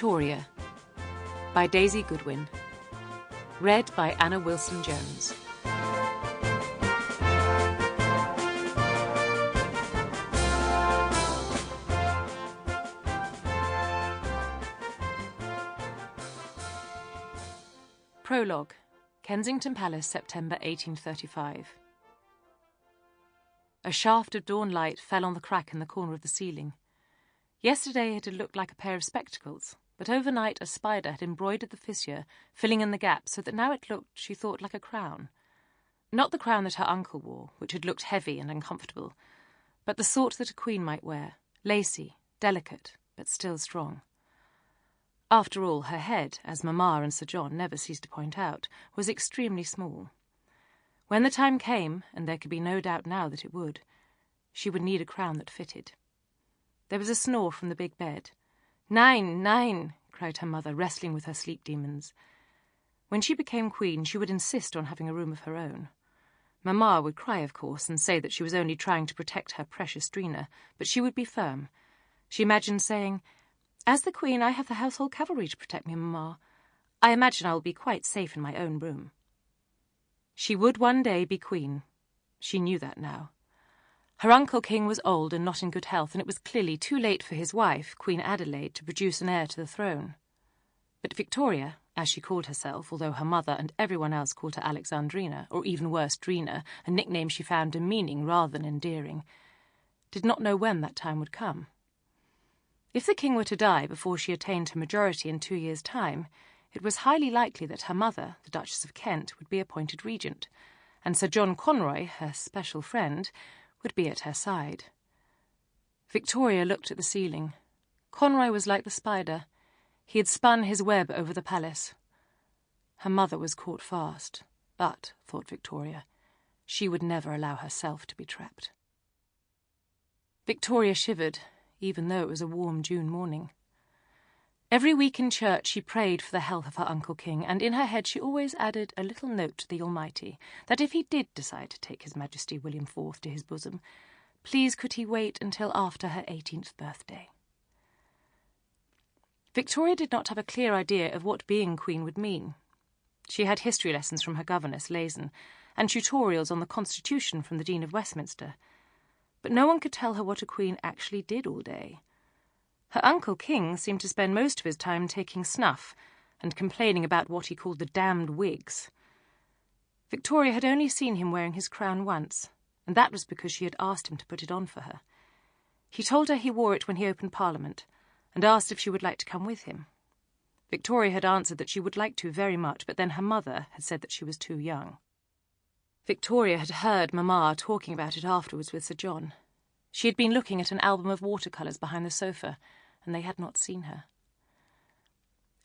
Victoria by Daisy Goodwin. Read by Anna Wilson-Jones. Prologue. Kensington Palace, September 1835. A shaft of dawn light fell on the crack in the corner of the ceiling. Yesterday it had looked like a pair of spectacles, but overnight a spider had embroidered the fissure, filling in the gap, so that now it looked, she thought, like a crown. Not the crown that her uncle wore, which had looked heavy and uncomfortable, but the sort that a queen might wear, lacy, delicate, but still strong. After all, her head, as Mamma and Sir John never ceased to point out, was extremely small. When the time came, and there could be no doubt now that it would, she would need a crown that fitted. There was a snore from the big bed. "Nine, nine!" cried her mother, wrestling with her sleep demons. When she became queen, she would insist on having a room of her own. Mamma would cry, of course, and say that she was only trying to protect her precious Drina, but she would be firm. She imagined saying, "As the queen, I have the household cavalry to protect me, Mamma. I imagine I will be quite safe in my own room." She would one day be queen. She knew that now. Her Uncle King was old and not in good health, and it was clearly too late for his wife, Queen Adelaide, to produce an heir to the throne. But Victoria, as she called herself, although her mother and everyone else called her Alexandrina, or even worse, Drina, a nickname she found demeaning rather than endearing, did not know when that time would come. If the king were to die before she attained her majority in 2 years' time, it was highly likely that her mother, the Duchess of Kent, would be appointed regent, and Sir John Conroy, her special friend, would be at her side. Victoria looked at the ceiling. Conroy was like the spider. He had spun his web over the palace. Her mother was caught fast, but, thought Victoria, she would never allow herself to be trapped. Victoria shivered, even though it was a warm June morning. Every week in church she prayed for the health of her Uncle King, and in her head she always added a little note to the Almighty, that if he did decide to take His Majesty William IV to his bosom, please could he wait until after her 18th birthday. Victoria did not have a clear idea of what being queen would mean. She had history lessons from her governess, Lazen, and tutorials on the Constitution from the Dean of Westminster, but no one could tell her what a queen actually did all day. Her Uncle King seemed to spend most of his time taking snuff and complaining about what he called the damned wigs. Victoria had only seen him wearing his crown once, and that was because she had asked him to put it on for her. He told her he wore it when he opened Parliament, and asked if she would like to come with him. Victoria had answered that she would like to very much, but then her mother had said that she was too young. Victoria had heard Mamma talking about it afterwards with Sir John. She had been looking at an album of watercolours behind the sofa, and they had not seen her.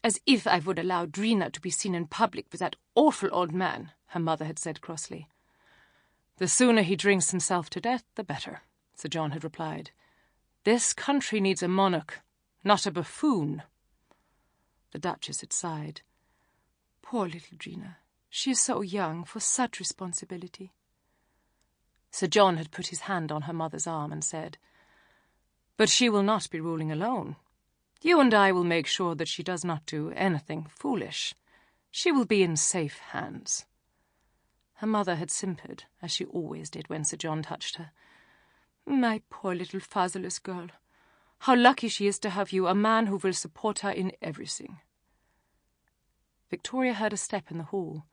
"As if I would allow Drina to be seen in public with that awful old man," her mother had said crossly. "The sooner he drinks himself to death, the better," Sir John had replied. "This country needs a monarch, not a buffoon." The Duchess had sighed. "Poor little Drina. She is so young for such responsibility." Sir John had put his hand on her mother's arm and said, "But she will not be ruling alone. You and I will make sure that she does not do anything foolish. She will be in safe hands." Her mother had simpered, as she always did when Sir John touched her. "My poor little fatherless girl. How lucky she is to have you, a man who will support her in everything." Victoria heard a step in the hall.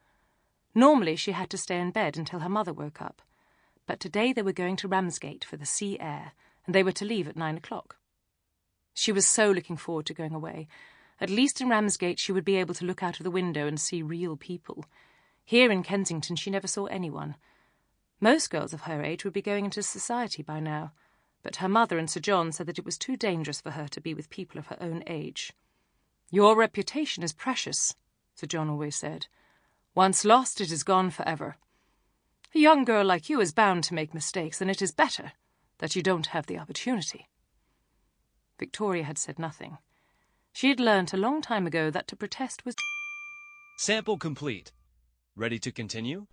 Normally she had to stay in bed until her mother woke up, but today they were going to Ramsgate for the sea air, and they were to leave at 9 o'clock. She was so looking forward to going away. At least in Ramsgate she would be able to look out of the window and see real people. Here in Kensington she never saw anyone. Most girls of her age would be going into society by now, but her mother and Sir John said that it was too dangerous for her to be with people of her own age. "Your reputation is precious," Sir John always said. "Once lost, it is gone forever. A young girl like you is bound to make mistakes, and it is better that you don't have the opportunity." Victoria had said nothing. She had learnt a long time ago that to protest was... Sample complete. Ready to continue?